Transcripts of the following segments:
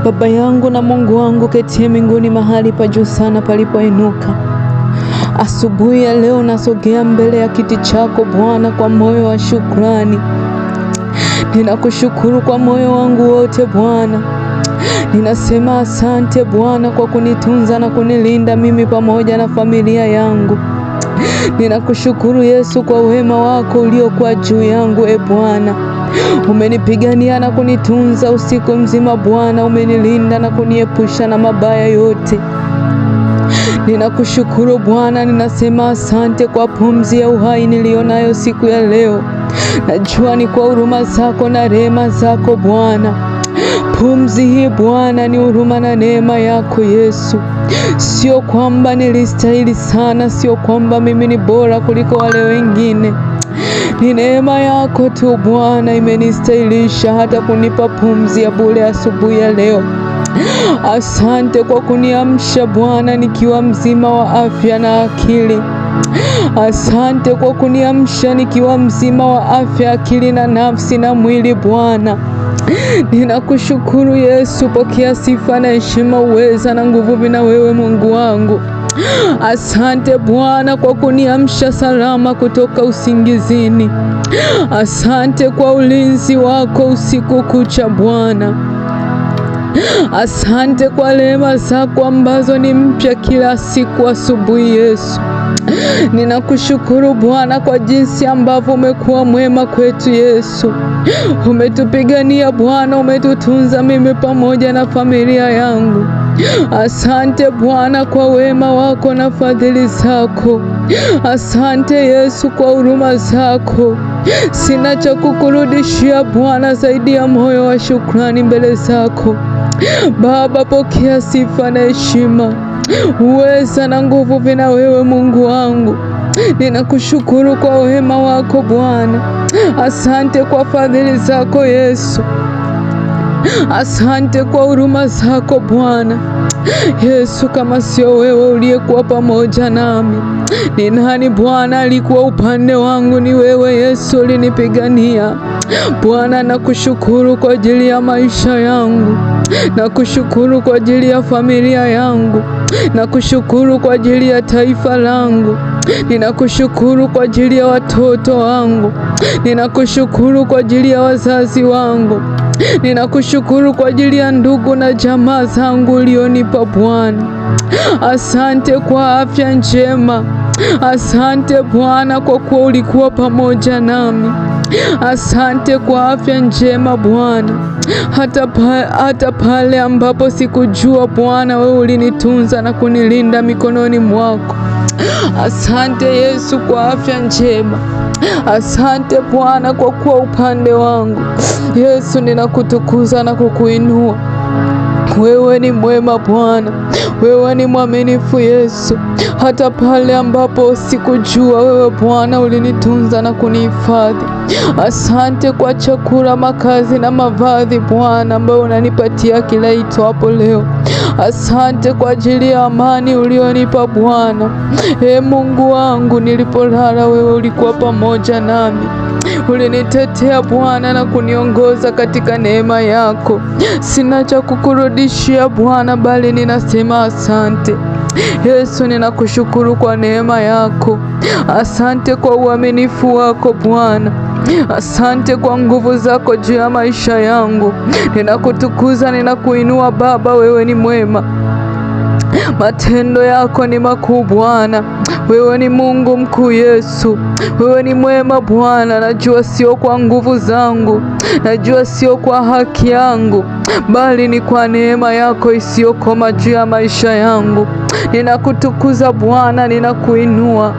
Baba yangu na Mungu wangu ketie mbinguni mahali pa juu sana palipoinuka, asubuhi ya leo nasogea mbele ya kiti chako Bwana kwa moyo wa shukrani. Ninakushukuru kwa moyo wangu wote Bwana. Ninasema asante Bwana kwa kunitunza na kunilinda mimi pamoja na familia yangu. Ninakushukuru Yesu kwa wema wako uliokuwa juu yangu. Bwana, umenipigania na kunitunza usiku mzima Bwana, umenilinda na kuniepusha na mabaya yote. Ninakushukuru Bwana, ninasema asante kwa pumzi ya uhai nilionayo siku ya leo. Najua ni kwa huruma zako na rehema zako Bwana. Pumzi hii Bwana ni huruma na neema yako Yesu. Sio kwamba nilistahili sana, sio kwamba mimi ni bora kuliko wale wengine. Ni neema yako tu Bwana imenistahilisha hata kunipa pumzi ya bure asubuhi ya leo. Asante kwa kuniamsha Bwana nikiwa mzima wa afya na akili. Asante kwa kuniamsha nikiwa mzima wa afya, akili na nafsi na mwili Bwana. Ninakushukuru Yesu, pokea sifa na heshima, uweza na nguvu vina wewe Mungu wangu. Asante Bwana kwa kuniamsha salama kutoka usingizini. Asante kwa ulinzi wako usiku kucha Bwana. Asante kwa rehema zako ambazo ni mpya kila siku asubuhi Yesu. Ninakushukuru Bwana kwa jinsi ambavyo umekuwa mwema kwetu Yesu. Umetupigania Bwana, umetutunza mimi pamoja na familia yangu. Asante Bwana kwa wema wako na fadhili zako. Asante Yesu kwa huruma zako. Sina cha kukurudishia Bwana zaidi ya moyo wa shukrani mbele zako. Baba, pokea sifa na heshima, uweza na nguvu vina wewe Mungu wangu. Ninakushukuru kwa wema wako Bwana. Asante kwa fadhili zako Yesu. Asante kwa huruma zako Bwana. Yesu, kama sio wewe uliyekuwa pamoja nami, ni nani Bwana alikuwa upande wangu? Ni wewe Yesu ulinipigania Bwana. Nakushukuru kwa ajili ya maisha yangu. Nakushukuru kwa ajili ya familia yangu. Nakushukuru kwa ajili ya taifa langu. Ninakushukuru kwa ajili ya watoto wangu. Ninakushukuru kwa ajili ya wazazi wangu. Ninakushukuru kwa ajili ya ndugu na jamaa zangu ulionipa Bwana. Asante kwa afya njema. Asante Bwana kwa kuwa ulikuwa pamoja nami. Asante kwa afya njema Bwana. Hata pale ambapo sikujua Bwana, wewe ulinitunza na kunilinda mikononi mwako. Asante Yesu kwa afya njema. Asante Bwana kwa kuwa upande wangu. Yesu, ninakutukuza na kukuinua. Wewe ni mwema Bwana. Wewe ni mwaminifu Yesu. Hata pale ambapo sikujua, wewe Bwana ulinitunza na kunihifadhi. Asante kwa chakula, makazi na mavazi Bwana ambayo unanipatia kila itwapo leo. Asante kwa ajili ya amani ulionipa Bwana. Mungu wangu, nilipolala wewe ulikuwa pamoja nami. Ulinitetea Bwana na kuniongoza katika neema yako. Sina cha kukurudishia Bwana, bali ninasema asante. Yesu, ninakushukuru kwa neema yako. Asante kwa uaminifu wako Bwana. Asante kwa nguvu zako juu ya maisha yangu. Ninakutukuza, ninakuinua Baba, wewe ni mwema. Matendo yako ni makuu Bwana. Wewe ni Mungu mkuu Yesu. Wewe ni mwema Bwana. Najua sio kwa nguvu zangu, najua sio kwa haki yangu, bali ni kwa neema yako isiyokoma juu ya maisha yangu. Ninakutukuza Bwana, ninakuinua,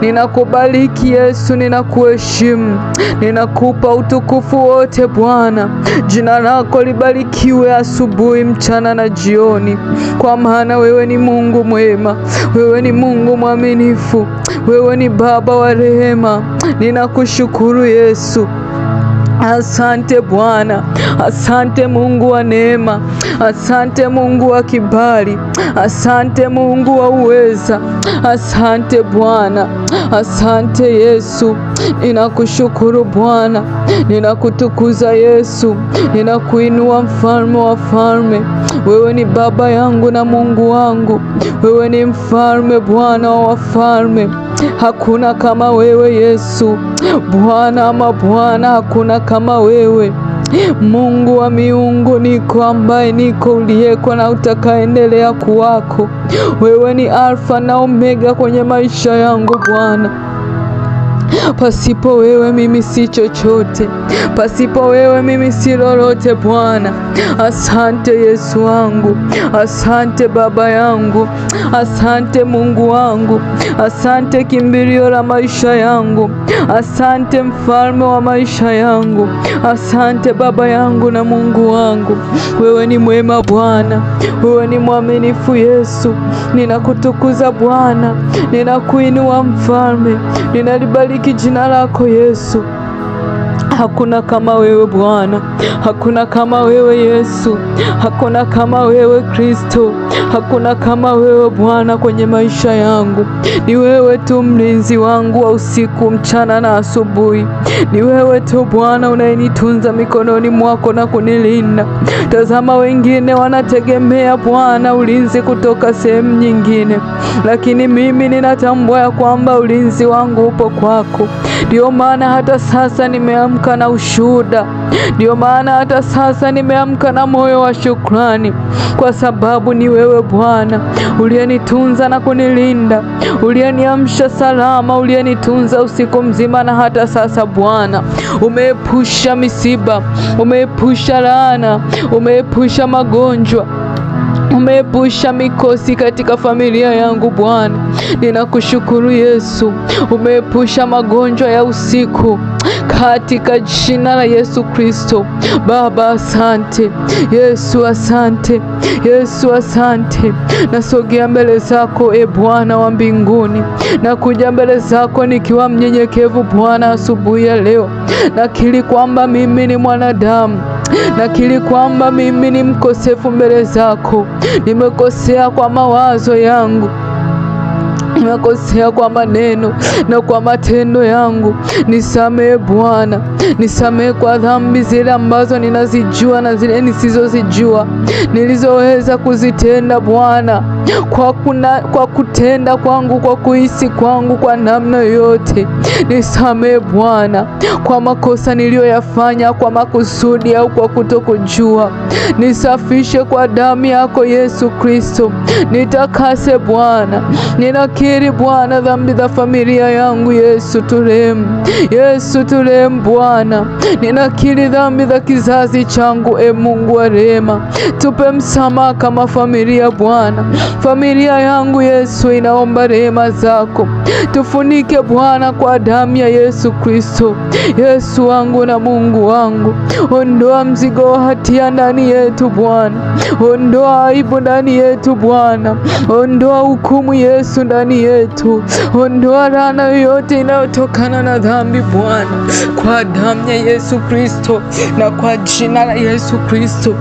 ninakubariki Yesu, ninakuheshimu, ninakupa utukufu wote Bwana. Jina lako libarikiwe asubuhi, mchana na jioni, kwa maana wewe ni Mungu mwema. Wewe ni Mungu mwaminifu. Wewe ni Baba wa rehema. Ninakushukuru Yesu. Asante Bwana, asante Mungu wa neema, asante Mungu wa kibali, asante Mungu wa uweza, asante Bwana, asante Yesu. Ninakushukuru Bwana, ninakutukuza Yesu, ninakuinua mfalme wa falme. Wewe ni baba yangu na Mungu wangu, wewe ni mfalme Bwana wa wafalme. Hakuna kama wewe Yesu, Bwana ama Bwana, hakuna kama wewe. Mungu wa miungu, niko ambaye niko, uliyeko na utakaendelea kuwako. Wewe ni Alfa na Omega kwenye maisha yangu Bwana. Pasipo wewe mimi si chochote, pasipo wewe mimi si lolote Bwana. Asante Yesu wangu, asante Baba yangu, asante Mungu wangu, asante kimbilio la maisha yangu, asante mfalme wa maisha yangu, asante Baba yangu na Mungu wangu. Wewe ni mwema Bwana, wewe ni mwaminifu Yesu. Ninakutukuza Bwana, ninakuinua mfalme, ninalibariki jina lako Yesu. Hakuna kama wewe Bwana, hakuna kama wewe Yesu, hakuna kama wewe Kristo, hakuna kama wewe Bwana kwenye maisha yangu. Ni wewe tu mlinzi wangu wa usiku, mchana na asubuhi. Ni wewe tu Bwana unayenitunza mikononi mwako na kunilinda. Tazama, wengine wanategemea Bwana ulinzi kutoka sehemu nyingine, lakini mimi ninatambua ya kwamba ulinzi wangu upo kwako. Ndio maana hata sasa nimeamka na ushuhuda. Ndio maana hata sasa nimeamka na moyo wa shukrani, kwa sababu ni wewe Bwana uliyenitunza na kunilinda, uliyeniamsha salama, uliyenitunza usiku mzima. Na hata sasa Bwana umeepusha misiba, umeepusha laana, umeepusha magonjwa, umeepusha mikosi katika familia yangu Bwana. Ninakushukuru Yesu, umeepusha magonjwa ya usiku katika jina la Yesu Kristo. Baba asante Yesu, asante Yesu, asante. Nasogea mbele zako Bwana wa mbinguni, nakuja mbele zako nikiwa mnyenyekevu Bwana asubuhi ya leo. Nakiri kwamba mimi ni mwanadamu, nakiri kwamba mimi ni mkosefu mbele zako. Nimekosea kwa mawazo yangu, nimekosea kwa maneno na kwa matendo yangu. Nisamehe Bwana, nisamehe kwa dhambi zile ambazo ninazijua na zile nisizozijua, nilizoweza kuzitenda Bwana, kwa kutenda kwangu, kwa kuhisi kwangu, kwa namna yoyote. Nisamehe Bwana kwa makosa niliyoyafanya kwa makusudi au kwa kutokujua. Nisafishe kwa damu yako Yesu Kristo, nitakase Bwana. Ninakiri Bwana dhambi za familia yangu. Yesu turehemu, Yesu turehemu Bwana. Ninakiri dhambi za kizazi changu. Mungu wa rehema, tupe msamaha kama familia Bwana. Familia yangu Yesu inaomba rehema zako. Tufunike Bwana kwa damu ya Yesu Kristo. Yesu wangu na Mungu wangu, ondoa mzigo wa hatia ndani yetu Bwana, ondoa aibu ndani yetu Bwana, ondoa hukumu Yesu ndani yetu, ondoa laana yoyote inayotokana na dhambi Bwana, kwa damu ya Yesu Kristo na kwa jina la Yesu Kristo.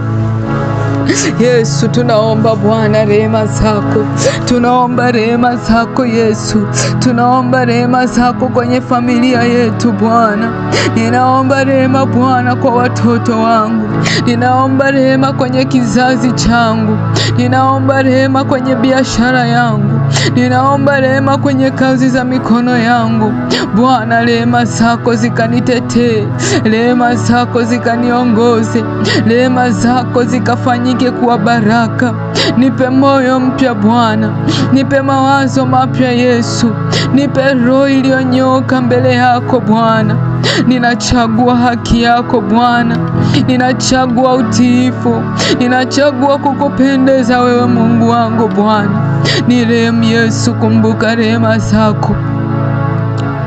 Yesu tunaomba Bwana rehema zako, tunaomba rehema zako Yesu, tunaomba rehema zako kwenye familia yetu Bwana. Ninaomba rehema Bwana kwa watoto wangu, ninaomba rehema kwenye kizazi changu, ninaomba rehema kwenye biashara yangu, ninaomba rehema kwenye kazi za mikono yangu Bwana. Rehema zako zikanitetee, rehema zako zikaniongoze, rehema zako zikafanyike kuwa baraka. Nipe moyo mpya Bwana, nipe mawazo mapya Yesu, nipe roho iliyonyooka mbele yako Bwana. Ninachagua haki yako Bwana, ninachagua utiifu, ninachagua kukupendeza wewe Mungu wangu Bwana. Nirehemu Yesu, kumbuka rehema zako.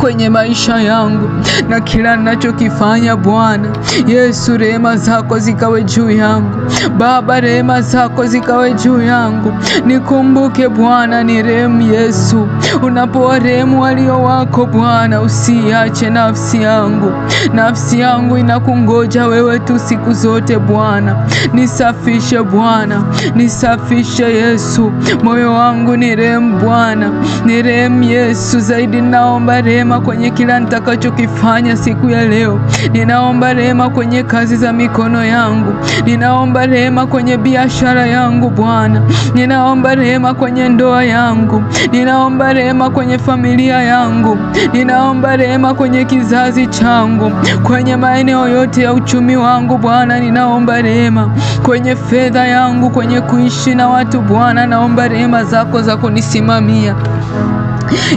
kwenye maisha yangu na kila ninachokifanya Bwana. Yesu, rehema zako zikawe juu yangu Baba, rehema zako zikawe juu yangu. Nikumbuke Bwana, ni rehemu Yesu. Unapowarehemu walio wako Bwana, usiache nafsi yangu. Nafsi yangu inakungoja wewe tu siku zote Bwana. Nisafishe Bwana, nisafishe Yesu. Moyo wangu ni rehemu Bwana, ni rehemu Yesu. Zaidi naomba rehema kwenye kila nitakachokifanya siku ya leo. Ninaomba rehema kwenye kazi za mikono yangu. Ninaomba rehema kwenye biashara yangu Bwana. Ninaomba rehema kwenye ndoa yangu. Ninaomba rehema kwenye familia yangu. Ninaomba rehema kwenye kizazi changu, kwenye maeneo yote ya uchumi wangu Bwana. Ninaomba rehema kwenye fedha yangu, kwenye kuishi na watu Bwana. Naomba rehema zako za kunisimamia.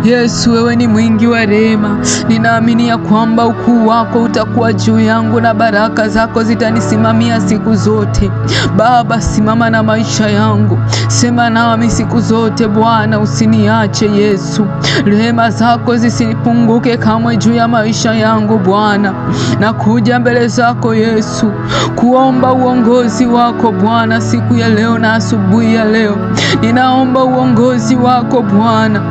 Yesu, wewe ni mwingi wa rehema. Ninaamini ya kwamba ukuu wako utakuwa juu yangu na baraka zako zitanisimamia siku zote. Baba, simama na maisha yangu, sema nami siku zote Bwana, usiniache Yesu. Rehema zako zisipunguke kamwe juu ya maisha yangu Bwana. Nakuja mbele zako Yesu kuomba uongozi wako Bwana siku ya leo na asubuhi ya leo. Ninaomba uongozi wako Bwana.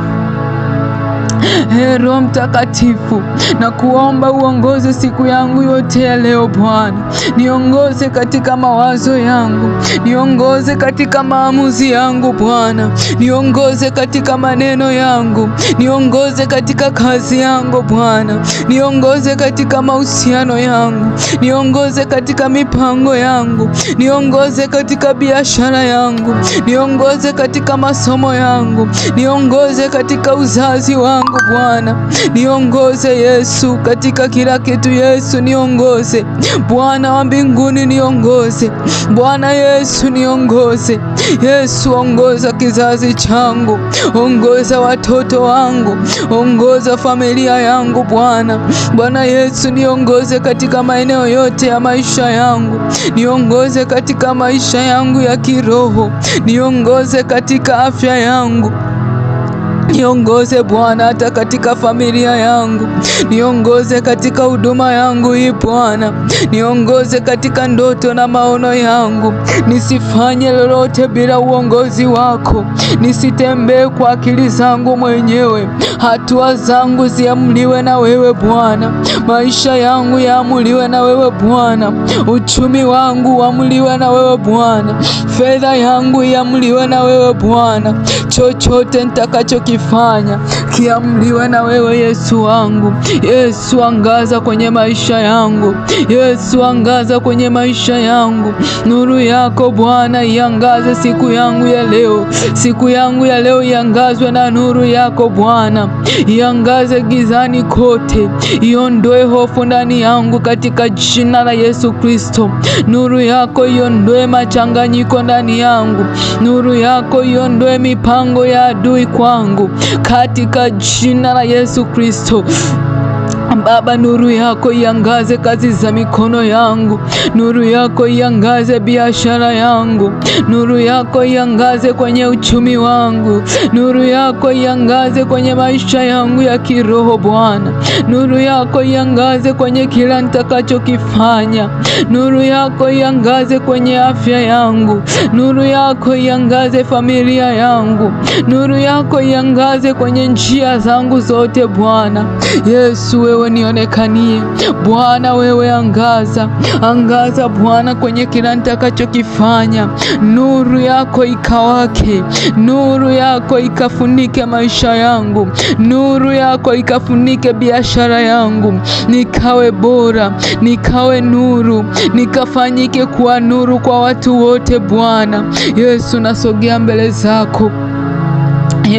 Roho Mtakatifu, na kuomba uongoze siku yangu yote ya leo Bwana. Niongoze katika mawazo yangu, niongoze katika maamuzi yangu Bwana. Niongoze katika maneno yangu, niongoze katika kazi yangu Bwana. Niongoze katika mahusiano yangu, niongoze katika mipango yangu, niongoze katika biashara yangu, niongoze katika masomo yangu, niongoze katika uzazi wangu Bwana. Niongoze Yesu katika kila kitu Yesu, niongoze Bwana wa mbinguni, niongoze Bwana Yesu, niongoze Yesu. Ongoza kizazi changu, ongoza watoto wangu, ongoza familia yangu Bwana. Bwana Yesu, niongoze katika maeneo yote ya maisha yangu, niongoze katika maisha yangu ya kiroho, niongoze katika afya yangu, niongoze Bwana hata katika familia yangu, niongoze katika huduma yangu hii Bwana. Niongoze katika ndoto na maono yangu. Nisifanye lolote bila uongozi wako, nisitembee kwa akili zangu mwenyewe. Hatua zangu ziamuliwe na wewe Bwana, maisha yangu yaamuliwe na wewe Bwana, uchumi wangu uamuliwe na wewe Bwana, fedha yangu iamuliwe na wewe Bwana. Chochote nitakachokifanya kiamuliwe na wewe Yesu wangu. Yesu, angaza kwenye maisha yangu. Yesu, angaza kwenye maisha yangu. Nuru yako Bwana iangaze siku yangu ya leo. Siku yangu ya leo iangazwe na nuru yako Bwana. Iangaze gizani kote, iondoe hofu ndani yangu katika jina la Yesu Kristo. Nuru yako iondoe machanganyiko ndani yangu. Nuru yako iondoe mipango ya adui kwangu katika jina la Yesu Kristo. Baba, nuru yako iangaze kazi za mikono yangu. Nuru yako iangaze biashara yangu. Nuru yako iangaze kwenye uchumi wangu. Nuru yako iangaze kwenye maisha yangu ya kiroho Bwana. Nuru yako iangaze kwenye kila nitakachokifanya. Nuru yako iangaze kwenye afya yangu. Nuru yako iangaze familia yangu. Nuru yako iangaze kwenye njia zangu zote Bwana. Yesu, wewe nionekanie Bwana, wewe angaza, angaza Bwana kwenye kila nitakachokifanya. Nuru yako ikawake, nuru yako ikafunike maisha yangu, nuru yako ikafunike biashara yangu, nikawe bora, nikawe nuru, nikafanyike kuwa nuru kwa watu wote Bwana. Yesu, nasogea mbele zako.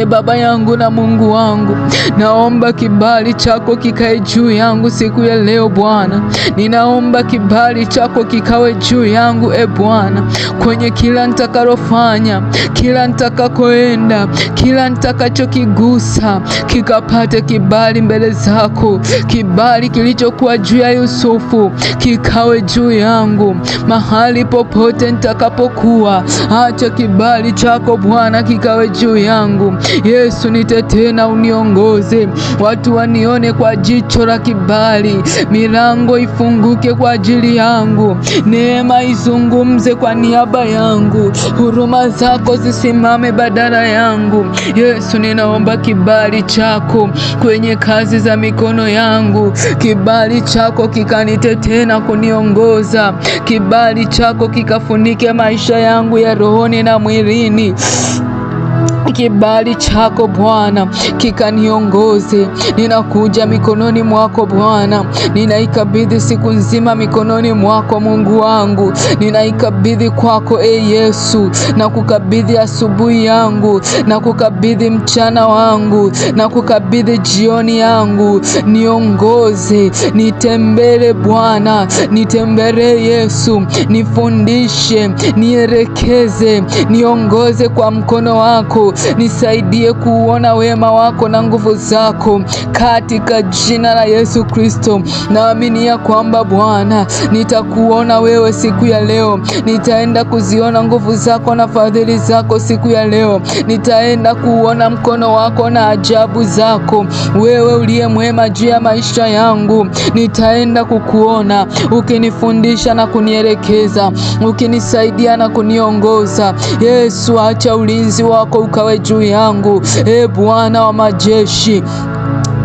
Baba yangu na Mungu wangu, naomba kibali chako kikae juu yangu siku ya leo Bwana. Ninaomba kibali chako kikawe juu yangu Bwana, kwenye kila nitakalofanya, kila nitakakoenda, kila nitakachokigusa kikapate kibali mbele zako. Kibali kilichokuwa juu ya Yusufu kikawe juu yangu mahali popote nitakapokuwa. Acha kibali chako Bwana kikawe juu yangu. yako. Yesu, nitetee na uniongoze, watu wanione kwa jicho la kibali, milango ifunguke kwa ajili yangu, neema izungumze kwa niaba yangu, huruma zako zisimame badala yangu. Yesu, ninaomba kibali chako kwenye kazi za mikono yangu, kibali chako kikanitetee na kuniongoza, kibali chako kikafunike maisha yangu ya rohoni na mwilini. Kibali chako Bwana kikaniongoze. Ninakuja mikononi mwako Bwana, ninaikabidhi siku nzima mikononi mwako Mungu wangu, ninaikabidhi kwako Yesu, na kukabidhi asubuhi yangu, na kukabidhi mchana wangu, na kukabidhi jioni yangu. Niongoze, nitembele Bwana, nitembele Yesu, nifundishe, nielekeze, niongoze kwa mkono wako, nisaidie kuona wema wako na nguvu zako, katika jina la Yesu Kristo. Naamini ya kwamba Bwana, nitakuona wewe siku ya leo, nitaenda kuziona nguvu zako na fadhili zako siku ya leo, nitaenda kuona mkono wako na ajabu zako, wewe uliye mwema juu ya maisha yangu. Nitaenda kukuona ukinifundisha na kunielekeza, ukinisaidia na kuniongoza. Yesu, acha ulinzi wako ukawe juu yangu. Bwana wa majeshi,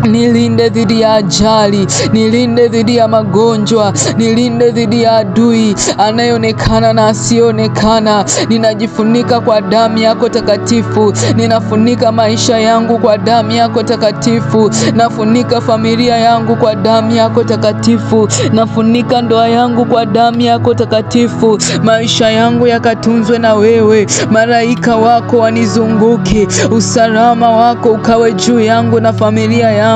nilinde dhidi ya ajali, nilinde dhidi ya magonjwa, nilinde dhidi ya adui anayeonekana na asiyeonekana. Ninajifunika kwa damu yako takatifu, ninafunika maisha yangu kwa damu yako takatifu, nafunika familia yangu kwa damu yako takatifu, nafunika ndoa yangu kwa damu yako takatifu. Maisha yangu yakatunzwe na wewe, malaika wako wanizunguke, usalama wako ukawe juu yangu na familia yangu.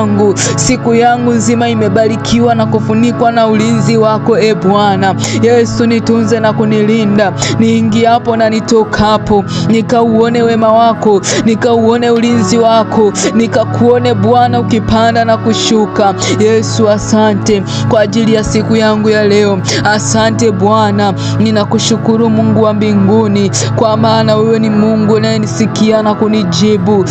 Siku yangu nzima imebarikiwa na kufunikwa na ulinzi wako Bwana. Yesu, nitunze na kunilinda, niingiapo na nitokapo, nikauone wema wako, nikauone ulinzi wako, nikakuone Bwana ukipanda na kushuka. Yesu, asante kwa ajili ya siku yangu ya leo. Asante Bwana, ninakushukuru Mungu wa mbinguni, kwa maana wewe ni Mungu unayenisikia na kunijibu.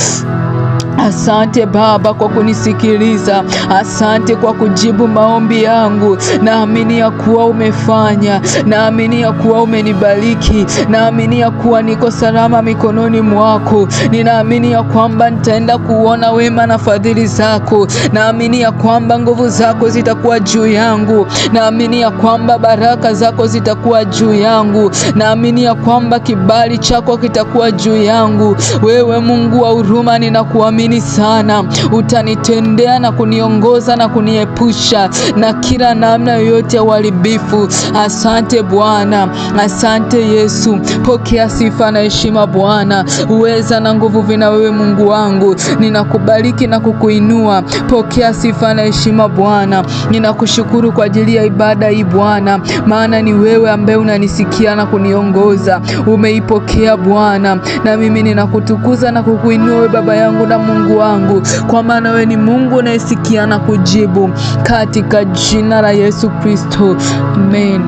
Asante Baba kwa kunisikiliza, asante kwa kujibu maombi yangu. Naamini ya kuwa umefanya, naamini ya kuwa umenibariki, naamini ya kuwa niko salama mikononi mwako. Ninaamini ya kwamba nitaenda kuona wema na fadhili zako, naamini ya kwamba nguvu zako zitakuwa juu yangu, naamini ya kwamba baraka zako zitakuwa juu yangu, naamini ya kwamba kibali chako kitakuwa juu yangu. Wewe Mungu wa huruma, ninakuamini sana, utanitendea na kuniongoza na kuniepusha na kila namna yoyote ya uharibifu. Asante Bwana, asante Yesu. Pokea sifa na heshima Bwana, uweza na nguvu vina wewe Mungu wangu. Ninakubariki na kukuinua. Pokea sifa na heshima Bwana. Ninakushukuru kwa ajili ya ibada hii Bwana, maana ni wewe ambaye unanisikia na kuniongoza. Umeipokea Bwana, na mimi ninakutukuza na kukuinua wewe Baba yangu na Mungu wangu, kwa maana wewe ni Mungu unayesikia na kujibu, katika jina la Yesu Kristo. Amen.